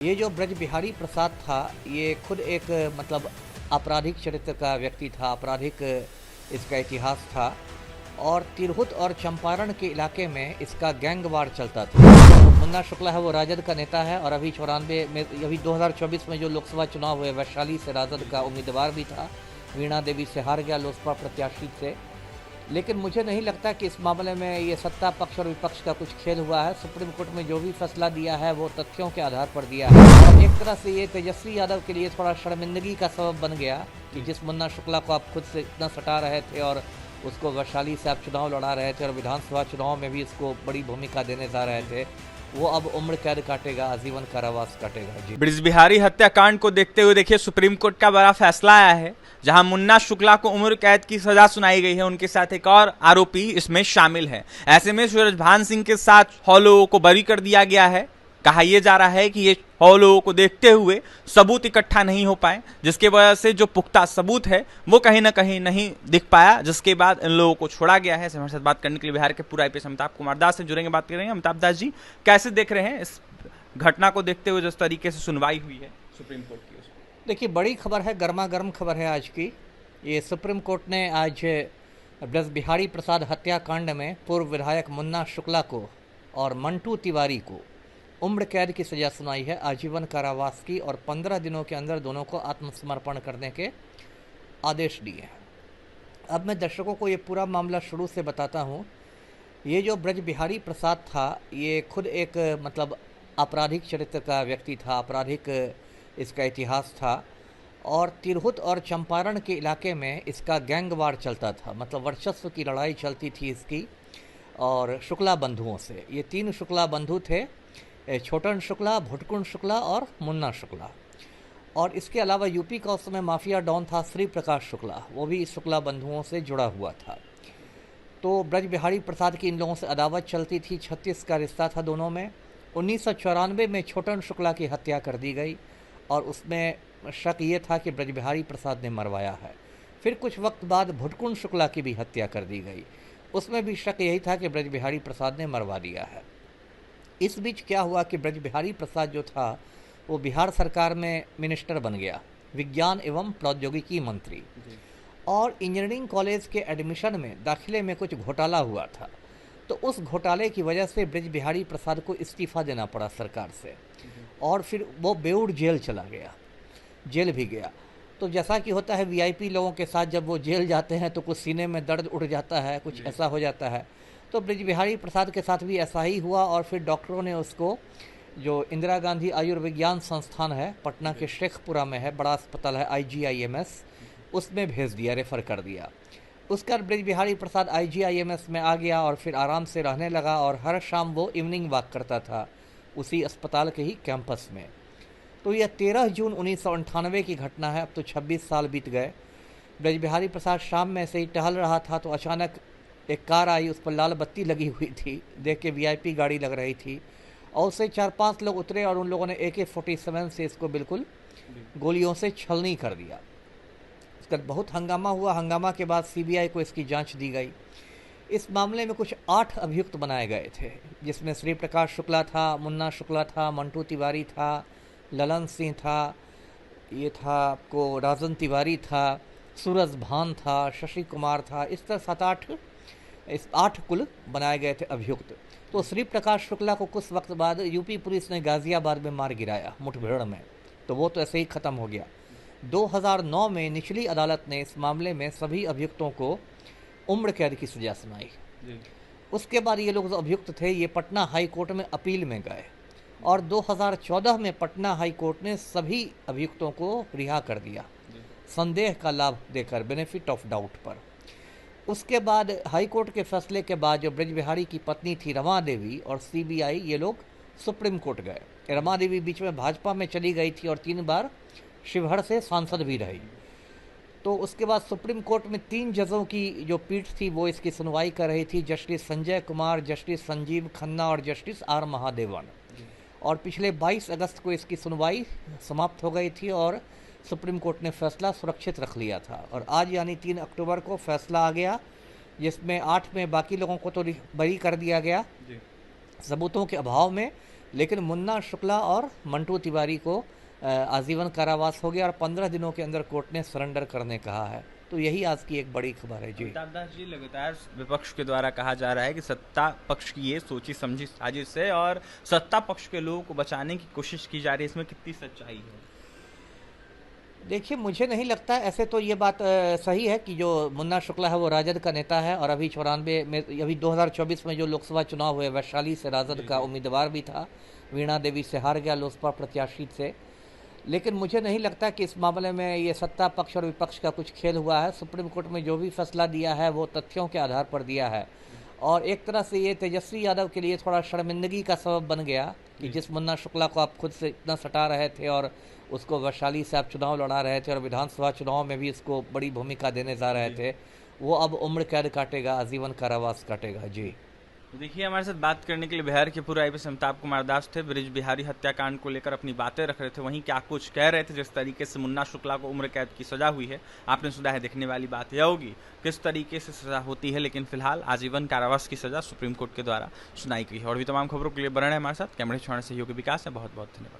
ये जो ब्रज बिहारी प्रसाद था, ये खुद एक मतलब आपराधिक चरित्र का व्यक्ति था, आपराधिक इसका इतिहास था और तिरहुत और चंपारण के इलाके में इसका गैंगवार चलता था। तो मुन्ना शुक्ला है, वो राजद का नेता है और अभी 94 में, अभी 2024 में जो लोकसभा चुनाव हुए वैशाली से राजद का उम्मीदवार भी था, वीणा देवी से हार गया लोजपा प्रत्याशी से। लेकिन मुझे नहीं लगता कि इस मामले में ये सत्ता पक्ष और विपक्ष का कुछ खेल हुआ है। सुप्रीम कोर्ट में जो भी फैसला दिया है वो तथ्यों के आधार पर दिया है और एक तरह से ये तेजस्वी यादव के लिए थोड़ा शर्मिंदगी का सबब बन गया कि जिस मुन्ना शुक्ला को आप खुद से इतना सटा रहे थे और उसको वैशाली से आप चुनाव लड़ा रहे थे और विधानसभा चुनाव में भी इसको बड़ी भूमिका देने जा रहे थे, वो अब उम्र कैद काटेगा, आजीवन कारावास काटेगा। जी, ब्रज बिहारी हत्याकांड को देखते हुए देखिए सुप्रीम कोर्ट का बड़ा फैसला आया है, जहां मुन्ना शुक्ला को उम्र कैद की सजा सुनाई गई है। उनके साथ एक और आरोपी इसमें शामिल है। ऐसे में सूरजभान सिंह के साथ 100 लोगों को बरी कर दिया गया है। कहा यह जा रहा है कि ये 100 लोगों को देखते हुए सबूत इकट्ठा नहीं हो पाए, जिसके वजह से जो पुख्ता सबूत है वो कहीं ना कहीं नहीं दिख पाया, जिसके बाद इन लोगों को छोड़ा गया है। हमारे साथ बात करने के लिए बिहार के पूर्व आईपीएस अमिताभ कुमार दास से जुड़ेंगे, बात करेंगे। अमिताभ दास जी, कैसे देख रहे हैं इस घटना को देखते हुए जिस तरीके से सुनवाई हुई है सुप्रीम कोर्ट की? देखिए, बड़ी खबर है, गर्मा गर्म खबर है आज की। ये सुप्रीम कोर्ट ने आज ब्रज बिहारी प्रसाद हत्याकांड में पूर्व विधायक मुन्ना शुक्ला को और मंटू तिवारी को उम्र कैद की सजा सुनाई है, आजीवन कारावास की, और 15 दिनों के अंदर दोनों को आत्मसमर्पण करने के आदेश दिए हैं। अब मैं दर्शकों को ये पूरा मामला शुरू से बताता हूँ। ये जो ब्रज बिहारी प्रसाद था, ये खुद एक मतलब आपराधिक चरित्र का व्यक्ति था, आपराधिक इसका इतिहास था और तिरहुत और चंपारण के इलाके में इसका गैंगवार चलता था, मतलब वर्चस्व की लड़ाई चलती थी इसकी और शुक्ला बंधुओं से। ये 3 शुक्ला बंधु थे, छोटन शुक्ला, भुटकुंड शुक्ला और मुन्ना शुक्ला। और इसके अलावा यूपी का उस समय माफिया डॉन था श्री प्रकाश शुक्ला, वो भी इस शुक्ला बंधुओं से जुड़ा हुआ था। तो ब्रज बिहारी प्रसाद की इन लोगों से अदावत चलती थी, 36 का रिश्ता था दोनों में। 1994 में छोटन शुक्ला की हत्या कर दी गई और उसमें शक ये था कि ब्रज बिहारी प्रसाद ने मरवाया है। फिर कुछ वक्त बाद भुटकुंड शुक्ला की भी हत्या कर दी गई, उसमें भी शक यही था कि ब्रज बिहारी प्रसाद ने मरवा दिया है। इस बीच क्या हुआ कि ब्रज बिहारी प्रसाद जो था वो बिहार सरकार में मिनिस्टर बन गया, विज्ञान एवं प्रौद्योगिकी मंत्री, और इंजीनियरिंग कॉलेज के एडमिशन में दाखिले में कुछ घोटाला हुआ था। तो उस घोटाले की वजह से ब्रज बिहारी प्रसाद को इस्तीफा देना पड़ा सरकार से और फिर वो बेऊर जेल चला गया, जेल भी गया। तो जैसा कि होता है वीआईपी लोगों के साथ, जब वो जेल जाते हैं तो कुछ सीने में दर्द उठ जाता है, कुछ ऐसा हो जाता है। तो ब्रज बिहारी प्रसाद के साथ भी ऐसा ही हुआ और फिर डॉक्टरों ने उसको, जो इंदिरा गांधी आयुर्विज्ञान संस्थान है पटना के शेखपुरा में है, बड़ा अस्पताल है IGIMS, उसमें भेज दिया, रेफ़र कर दिया। उसका ब्रज बिहारी प्रसाद IGIMS में आ गया और फिर आराम से रहने लगा और हर शाम वो इवनिंग वॉक करता था उसी अस्पताल के ही कैंपस में। तो यह 13 जून 1998 की घटना है। अब तो 26 साल बीत गए। ब्रज बिहारी प्रसाद शाम में ऐसे ही टहल रहा था तो अचानक एक कार आई, उस पर लाल बत्ती लगी हुई थी, देख के VIP गाड़ी लग रही थी और उससे 4-5 लोग उतरे और उन लोगों ने AK-47 से इसको बिल्कुल गोलियों से छलनी कर दिया। इसका बहुत हंगामा हुआ। हंगामा के बाद CBI को इसकी जांच दी गई। इस मामले में कुछ 8 अभियुक्त बनाए गए थे, जिसमें श्री प्रकाश शुक्ला था, मुन्ना शुक्ला था, मंटू तिवारी था, ललन सिंह था, ये था आपको राजन तिवारी था, सूरजभान था, शशि कुमार था। इस तरह 8 कुल बनाए गए थे अभियुक्त। तो श्री प्रकाश शुक्ला को कुछ वक्त बाद यूपी पुलिस ने गाजियाबाद में मार गिराया मुठभेड़ में, तो वो तो ऐसे ही ख़त्म हो गया। 2009 में निचली अदालत ने इस मामले में सभी अभियुक्तों को उम्र कैद की सजा सुनाई। उसके बाद ये लोग जो अभियुक्त थे ये पटना हाई कोर्ट में अपील में गए और 2014 में पटना हाई कोर्ट ने सभी अभियुक्तों को रिहा कर दिया, संदेह का लाभ देकर, बेनिफिट ऑफ डाउट पर। उसके बाद हाई कोर्ट के फैसले के बाद जो ब्रज बिहारी की पत्नी थी रमा देवी और CBI, ये लोग सुप्रीम कोर्ट गए। रमा देवी बीच में भाजपा में चली गई थी और 3 बार शिवहर से सांसद भी रही। तो उसके बाद सुप्रीम कोर्ट में 3 जजों की जो पीठ थी वो इसकी सुनवाई कर रही थी, जस्टिस संजय कुमार, जस्टिस संजीव खन्ना और जस्टिस R महादेवन। और पिछले 22 अगस्त को इसकी सुनवाई समाप्त हो गई थी और सुप्रीम कोर्ट ने फैसला सुरक्षित रख लिया था। और आज यानी 3 अक्टूबर को फैसला आ गया, जिसमें 8 में बाकी लोगों को तो बरी कर दिया गया सबूतों के अभाव में, लेकिन मुन्ना शुक्ला और मंटू तिवारी को आजीवन कारावास हो गया और 15 दिनों के अंदर कोर्ट ने सरेंडर करने कहा है। तो यही आज की एक बड़ी खबर है जी। अमिताभ दास जी, लगातार विपक्ष के द्वारा कहा जा रहा है कि सत्ता पक्ष की ये सोची समझी साजिश है और सत्ता पक्ष के लोगों को बचाने की कोशिश की जा रही है, इसमें कितनी सच्चाई है? देखिए, मुझे नहीं लगता, ऐसे तो ये बात सही है कि जो मुन्ना शुक्ला है वो राजद का नेता है और अभी 94 में, अभी 2024 में जो लोकसभा चुनाव हुए वैशाली से राजद का उम्मीदवार भी था, वीणा देवी से हार गया लोजपा प्रत्याशी से। लेकिन मुझे नहीं लगता कि इस मामले में ये सत्ता पक्ष और विपक्ष का कुछ खेल हुआ है। सुप्रीम कोर्ट में जो भी फैसला दिया है वो तथ्यों के आधार पर दिया है और एक तरह से ये तेजस्वी यादव के लिए थोड़ा शर्मिंदगी का सबब बन गया कि जिस मुन्ना शुक्ला को आप खुद से इतना सटा रहे थे और उसको वैशाली से आप चुनाव लड़ा रहे थे और विधानसभा चुनाव में भी इसको बड़ी भूमिका देने जा रहे थे, वो अब उम्र कैद काटेगा, आजीवन कारावास काटेगा जी। तो देखिए, हमारे साथ बात करने के लिए बिहार के पूर्व आईपीएस अमिताभ कुमार दास थे। ब्रिज बिहारी हत्याकांड को लेकर अपनी बातें रख रहे थे, वहीं क्या कुछ कह रहे थे। जिस तरीके से मुन्ना शुक्ला को उम्र कैद की सजा हुई है, आपने सुना है, देखने वाली बात यह होगी किस तरीके से सजा होती है। लेकिन फिलहाल आजीवन कारावास की सजा सुप्रीम कोर्ट के द्वारा सुनाई गई है। और भी तमाम खबरों के लिए बने रहें हमारे साथ। कैमरे छोड़ने सहयोगी विकास है, बहुत बहुत धन्यवाद।